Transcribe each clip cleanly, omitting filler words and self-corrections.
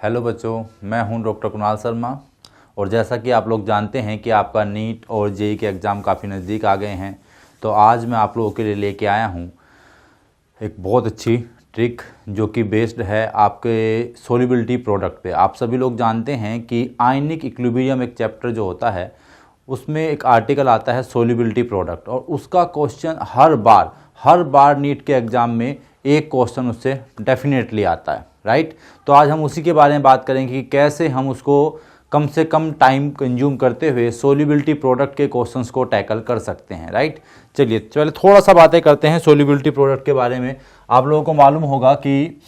Hello बच्चों, मैं हूं डॉक्टर कुणाल शर्मा। और जैसा कि आप लोग जानते हैं कि आपका नीट और जेई के एग्ज़ाम काफ़ी नज़दीक आ गए हैं, तो आज मैं आप लोगों के लिए लेके आया हूं एक बहुत अच्छी ट्रिक जो कि बेस्ड है आपके सोल्युबिलिटी प्रोडक्ट पे। आप सभी लोग जानते हैं कि आयनिक इक्विलिब्रियम एक चैप्टर जो होता है उसमें एक आर्टिकल आता है सोल्युबिलिटी प्रोडक्ट, और उसका क्वेश्चन हर बार नीट के एग्ज़ाम में एक क्वेश्चन उससे डेफिनेटली आता है, राइट। तो आज हम उसी के बारे में बात करेंगे कि कैसे हम उसको कम से कम टाइम कंज्यूम करते हुए सोल्युबिलिटी प्रोडक्ट के क्वेश्चंस को टैकल कर सकते हैं, राइट। चलिए पहले थोड़ा सा बातें करते हैं सोल्युबिलिटी प्रोडक्ट के बारे में। आप लोगों को मालूम होगा कि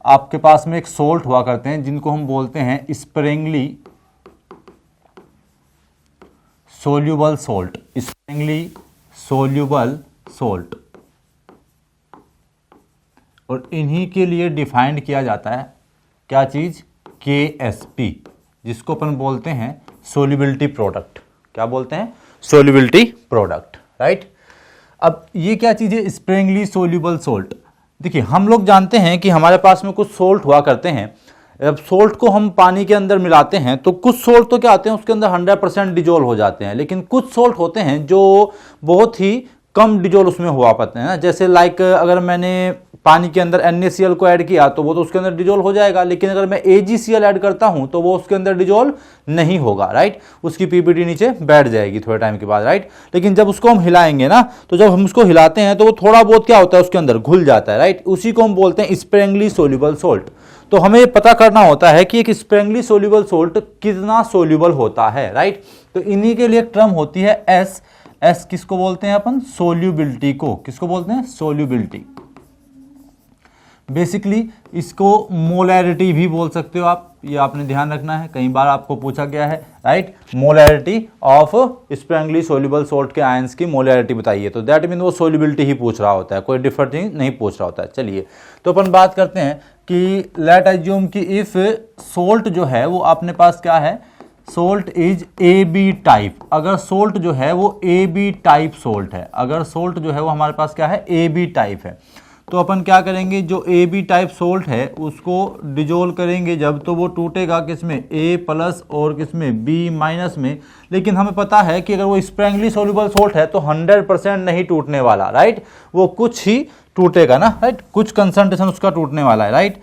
आपके पास में एक सोल्ट हुआ करते हैं जिनको हम बोलते हैं Sprüngli soluble salt, Sprüngli soluble salt, और इन्हीं के लिए डिफाइंड किया जाता है क्या चीज़, KSP, जिसको अपन बोलते हैं सोल्युबिलिटी प्रोडक्ट। क्या बोलते हैं? Solubility product, right. अब ये क्या चीज़ है स्प्रिंगली सोल्यूबल सोल्ट? देखिए, हम लोग जानते हैं कि हमारे पास में कुछ सोल्ट हुआ करते हैं। अब सोल्ट को हम पानी के अंदर मिलाते हैं तो कुछ सोल्ट तो क्या आते हैं उसके अंदर 100% डिजोल्व हो जाते हैं, लेकिन कुछ सोल्ट होते हैं जो बहुत ही कम डिजोल्व उसमें हुआ पाते हैं ना। जैसे लाइक अगर मैंने पानी के अंदर NaCl को ऐड किया तो वो तो उसके अंदर डिजोल्व हो जाएगा, लेकिन अगर मैं AgCl ऐड करता हूं तो वो उसके अंदर डिजोल्व नहीं होगा, राइट। उसकी पीपीटी नीचे बैठ जाएगी थोड़े टाइम के बाद, राइट। लेकिन जब उसको हम हिलाएंगे ना, तो जब हम उसको हिलाते हैं तो वो थोड़ा बहुत क्या होता है उसके अंदर घुल जाता है, राइट। उसी को हम बोलते हैं स्प्रिंगली सोल्यूबल सोल्ट। तो हमें पता करना होता है कि एक स्प्रिंगली सोल्यूबल सोल्ट कितना सोल्यूबल होता है, राइट। तो इन्हीं के लिए एक टर्म होती है एस किसको बोलते हैं अपन? सोल्यूबिलिटी को। किसको बोलते हैं? सोल्यूबिलिटी। बेसिकली इसको मोलैरिटी भी बोल सकते हो आप, ये आपने ध्यान रखना है, कई बार आपको पूछा गया है, right. Molarity of Sprüngli soluble salt के आयंस की मोलैरिटी बताइए, तो दैट मीन वो सोल्यूबिलिटी ही पूछ रहा होता है, कोई डिफरेंट थिंग नहीं पूछ रहा होता है। चलिए तो अपन बात करते हैं कि लेट अज्यूम कि इफ सोल्ट जो है वो अपने पास क्या है, सोल्ट इज AB टाइप। अगर सोल्ट जो है वो AB टाइप सोल्ट है, अगर सोल्ट जो है वो हमारे पास क्या है, AB टाइप है, तो अपन क्या करेंगे, जो AB टाइप सोल्ट है उसको डिजोल्व करेंगे जब, तो वो टूटेगा किसमें, A+ और किसमें, B- में। लेकिन हमें पता है कि अगर वो स्प्रिंगली सोल्यूबल सोल्ट है तो 100% नहीं टूटने वाला, राइट। वो कुछ ही टूटेगा ना, राइट, कुछ कंसंट्रेशन उसका टूटने वाला है, राइट।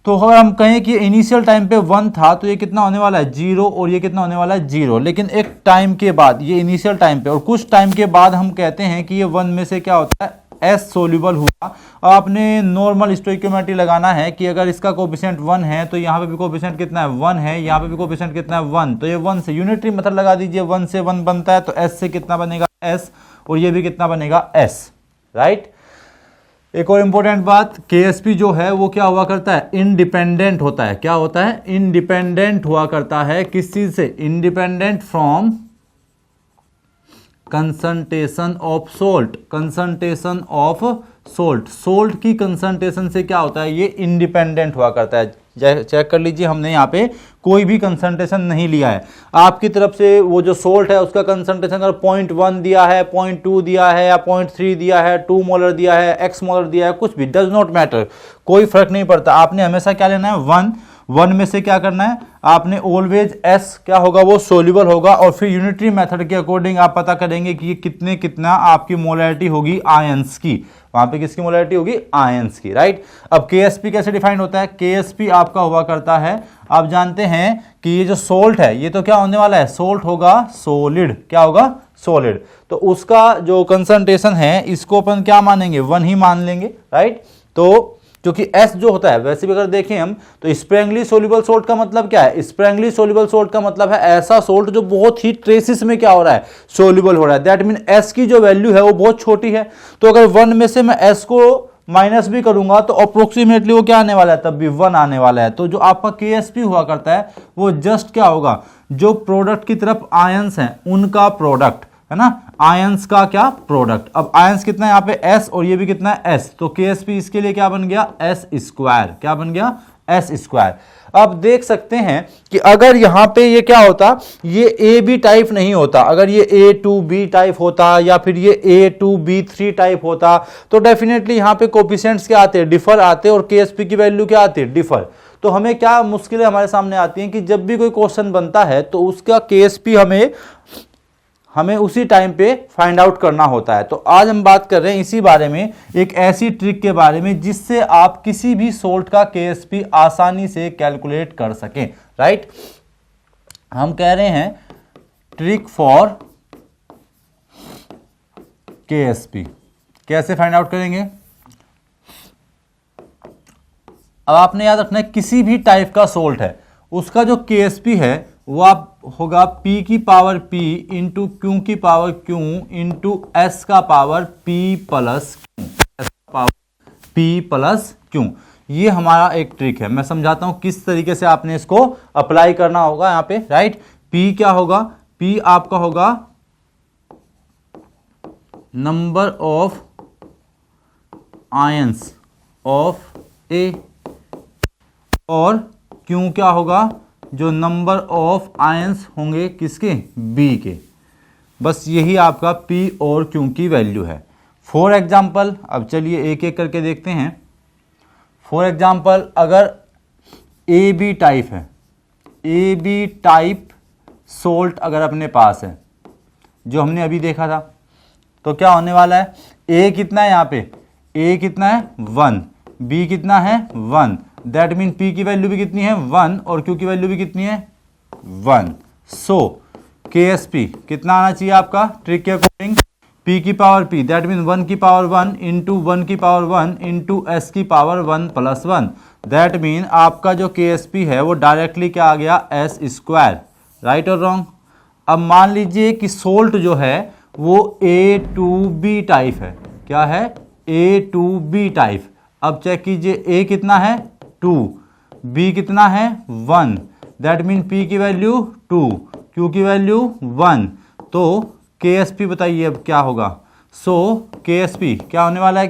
तो अगर हम कहें कि इनिशियल टाइम पे 1 था तो ये कितना होने वाला है, 0, और ये कितना होने वाला है, 0। लेकिन एक टाइम के बाद, ये इनिशियल टाइम पे और कुछ टाइम के बाद हम कहते हैं कि ये 1 में से क्या होता है, S सोल्यूबल हुआ। और आपने नॉर्मल स्टोइकियोमेट्री लगाना है कि अगर इसका कोएफिशिएंट 1 है तो यहाँ पे भी कोएफिशिएंट कितना है, 1 है, यहाँ पे भी कोएफिशिएंट कितना है, 1। तो ये 1 से यूनिटरी मेथड लगा दीजिए, 1 से 1 बनता है तो S से कितना बनेगा, S, और ये भी कितना बनेगा, S, राइट। एक और इंपॉर्टेंट बात, KSP जो है वो क्या हुआ करता है, इंडिपेंडेंट होता है। क्या होता है? इंडिपेंडेंट हुआ करता है। किस चीज से? Independent from concentration of salt. Concentration of salt, salt की कंसंट्रेशन से क्या होता है, ये इंडिपेंडेंट हुआ करता है। चेक कर लीजिए, हमने यहाँ पे कोई भी कंसंट्रेशन नहीं लिया है। आपकी तरफ से वो जो सोल्ट है उसका कंसंट्रेशन अगर 0.1 दिया है, 0.2 दिया है, या 0.3 दिया है, 2 मोलर दिया है, x मोलर दिया है, कुछ भी, डज नॉट मैटर, कोई फर्क नहीं पड़ता। आपने हमेशा क्या लेना है, 1 में से क्या करना है आपने, ऑलवेज S क्या होगा, वो सोल्यूबल होगा। और फिर यूनिटरी मेथड के अकॉर्डिंग आप पता करेंगे कि ये कितना आपकी मोलैरिटी होगी आयंस की, वहां पे किसकी मोलैरिटी होगी, आयंस की, राइट। अब KSP कैसे डिफाइंड होता है? KSP आपका हुआ करता है, आप जानते हैं कि ये जो सोल्ट है ये तो क्या होने वाला है, सोल्ट होगा सॉलिड। क्या होगा? सॉलिड। तो उसका जो कंसंट्रेशन है इसको अपन क्या मानेंगे, 1 ही मान लेंगे, राइट। तो क्योंकि S जो होता है, वैसे भी अगर देखें हम तो स्प्रिंगली सोल्यूबल सोल्ट का मतलब क्या है, स्प्रिंगली सोल्यूबल सोल्ट का मतलब है ऐसा सोल्ट जो बहुत ही ट्रेसिस में क्या हो रहा है, सोल्यूबल हो रहा है। दैट मीन S की जो वैल्यू है वो बहुत छोटी है। तो अगर 1 में से मैं S को माइनस भी करूंगा तो अप्रोक्सीमेटली वो क्या आने वाला है, तब भी 1 आने वाला है। तो जो आपका KSP हुआ करता है वो जस्ट क्या होगा, जो प्रोडक्ट की तरफ आयंस हैं उनका प्रोडक्ट है ना, आयंस का क्या, प्रोडक्ट। अब आयंस कितना है यहाँ पे, S, और ये भी कितना है, S। तो KSP इसके लिए क्या बन गया, S²। क्या बन गया, S²। अब देख सकते हैं कि अगर यहां पे ये क्या होता, ये AB टाइप नहीं होता, अगर ये A2B टाइप होता या फिर ये A2B3 टाइप होता तो डेफिनेटली यहां पे कोफिशिएंट्स क्या आते, डिफर आते, और KSP की वैल्यू क्या आती, डिफर। तो हमें क्या मुश्किलें हमारे सामने आती हैं कि जब भी कोई क्वेश्चन बनता है तो उसका KSP हमें उसी टाइम पे फाइंड आउट करना होता है। तो आज हम बात कर रहे हैं इसी बारे में, एक ऐसी ट्रिक के बारे में जिससे आप किसी भी सोल्ट का KSP आसानी से कैलकुलेट कर सकें, राइट। हम कह रहे हैं ट्रिक फॉर KSP। कैसे फाइंड आउट करेंगे? अब आपने याद रखना है किसी भी टाइप का सोल्ट है उसका जो KSP है वो आप होगा P की पावर P इंटू Q की पावर Q इंटू S का पावर P प्लस Q। ये हमारा एक ट्रिक है। मैं समझाता हूं किस तरीके से आपने इसको अप्लाई करना होगा यहाँ पे, राइट। P क्या होगा? P आपका होगा number of ions of A और Q क्या होगा? जो नंबर ऑफ आयंस होंगे किसके? B के। बस यही आपका P और Q की वैल्यू है। फॉर एग्जाम्पल, अब चलिए एक एक करके देखते हैं। फॉर एग्जाम्पल, अगर AB टाइप है, AB टाइप सोल्ट अगर अपने पास है जो हमने अभी देखा था, तो क्या होने वाला है? A कितना है यहाँ पे? A कितना है? 1। B कितना है? 1। दैट मीन P की वैल्यू भी कितनी है? 1 और Q की वैल्यू भी कितनी है? 1। सो KSP कितना आना चाहिए आपका ट्रिक के अकॉर्डिंग? P की पावर P दैट मीन 1 की पावर 1 इंटू 1 की पावर 1 इंटू S की पावर 1 प्लस 1। दैट मीन आपका जो KSP है वो डायरेक्टली क्या आ गया? S स्क्वायर, राइट और रॉन्ग? अब मान लीजिए कि सोल्ट जो है वो A2B टाइप है। क्या है? A2B type. अब चेक कीजिए, A कितना है? 2, B कितना है? 1। दैट मीन P की वैल्यू 2, Q की वैल्यू 1। तो KSP बताइए अब क्या होगा? सो KSP क्या होने वाला है?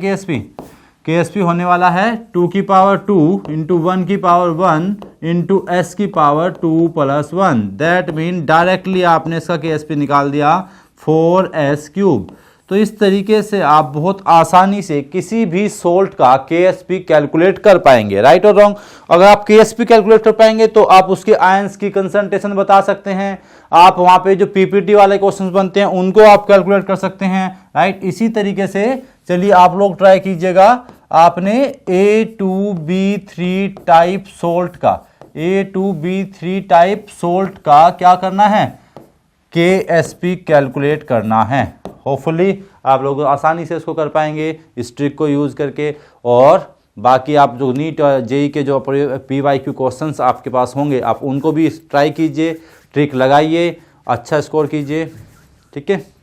KSP होने वाला है 2 की पावर 2 इंटू 1 की पावर 1 इंटू S की power 2 plus 1। That mean directly आपने इसका KSP निकाल दिया 4S क्यूब। तो इस तरीके से आप बहुत आसानी से किसी भी सोल्ट का KSP कैलकुलेट कर पाएंगे, राइट और रॉन्ग? अगर आप KSP कैलकुलेट कर पाएंगे तो आप उसके आयंस की कंसंट्रेशन बता सकते हैं। आप वहां पे जो PPT वाले क्वेश्चंस बनते हैं उनको आप कैलकुलेट कर सकते हैं, राइट। इसी तरीके से चलिए आप लोग ट्राई कीजिएगा। आपने A2B3 टाइप सोल्ट का A2B3 टाइप सोल्ट का क्या करना है? KSP कैलकुलेट करना है। होपफुली आप लोग आसानी से इसको कर पाएंगे इस ट्रिक को यूज़ करके। और बाकी आप जो नीट और जेई के जो PYQ क्वेश्चंस आपके पास होंगे आप उनको भी ट्राई कीजिए, ट्रिक लगाइए, अच्छा स्कोर कीजिए, ठीक है।